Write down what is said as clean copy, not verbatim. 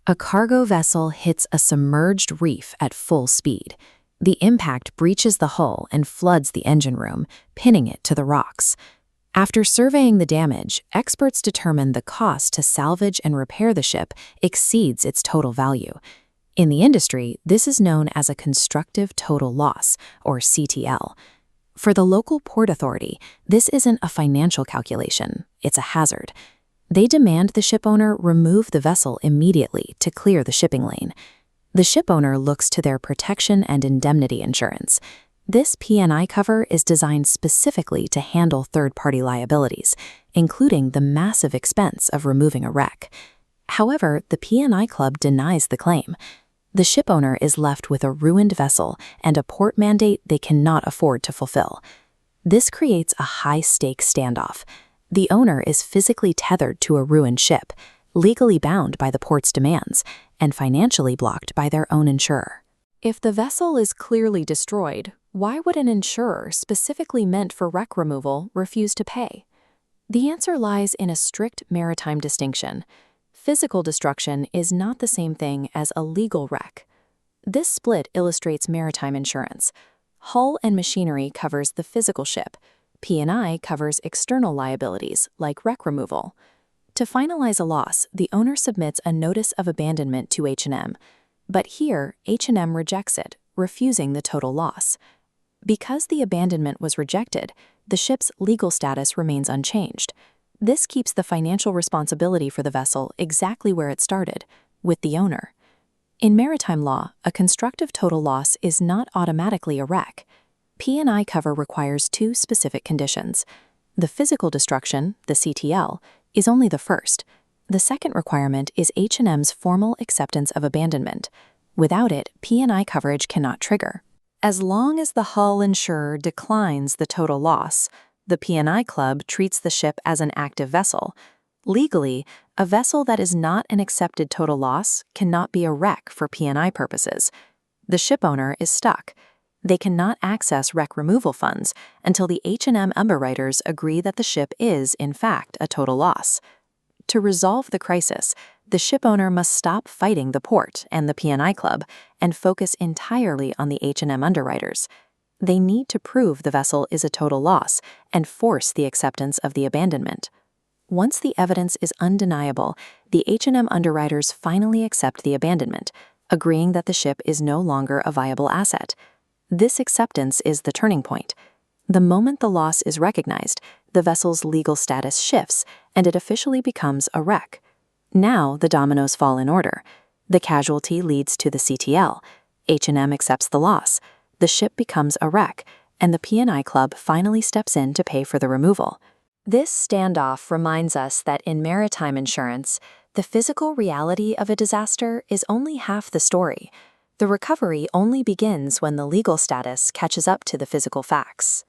A cargo vessel hits a submerged reef at full speed. The impact breaches the hull and floods the engine room, pinning it to the rocks. After surveying the damage, experts determine the cost to salvage and repair the ship exceeds its total value. In the industry, this is known as a constructive total loss, or CTL. For the local port authority, this isn't a financial calculation, it's a hazard. They demand the shipowner remove the vessel immediately to clear the shipping lane. The shipowner looks to their protection and indemnity insurance. This P&I cover is designed specifically to handle third-party liabilities, including the massive expense of removing a wreck. However, the P&I Club denies the claim. The shipowner is left with a ruined vessel and a port mandate they cannot afford to fulfill. This creates a high-stakes standoff. The owner is physically tethered to a ruined ship, legally bound by the port's demands, and financially blocked by their own insurer. If the vessel is clearly destroyed, why would an insurer specifically meant for wreck removal refuse to pay? The answer lies in a strict maritime distinction. Physical destruction is not the same thing as a legal wreck. This split illustrates maritime insurance. Hull and machinery covers the physical ship. P&I covers external liabilities, like wreck removal. To finalize a loss, the owner submits a notice of abandonment to H&M. But here, H&M rejects it, refusing the total loss. Because the abandonment was rejected, the ship's legal status remains unchanged. This keeps the financial responsibility for the vessel exactly where it started, with the owner. In maritime law, a constructive total loss is not automatically a wreck. P&I cover requires two specific conditions. The physical destruction, the CTL, is only the first. The second requirement is H&M's formal acceptance of abandonment. Without it, P&I coverage cannot trigger. As long as the hull insurer declines the total loss, the P&I Club treats the ship as an active vessel. Legally, a vessel that is not an accepted total loss cannot be a wreck for P&I purposes. The shipowner is stuck. They cannot access wreck removal funds until the H&M underwriters agree that the ship is, in fact, a total loss. To resolve the crisis, the shipowner must stop fighting the port and the P&I Club and focus entirely on the H&M underwriters. They need to prove the vessel is a total loss and force the acceptance of the abandonment. Once the evidence is undeniable, the H&M underwriters finally accept the abandonment, agreeing that the ship is no longer a viable asset. This acceptance is the turning point. The moment the loss is recognized, the vessel's legal status shifts, and it officially becomes a wreck. Now the dominoes fall in order. The casualty leads to the CTL. H&M accepts the loss. The ship becomes a wreck, and the P&I Club finally steps in to pay for the removal. This standoff reminds us that in maritime insurance, the physical reality of a disaster is only half the story. The recovery only begins when the legal status catches up to the physical facts.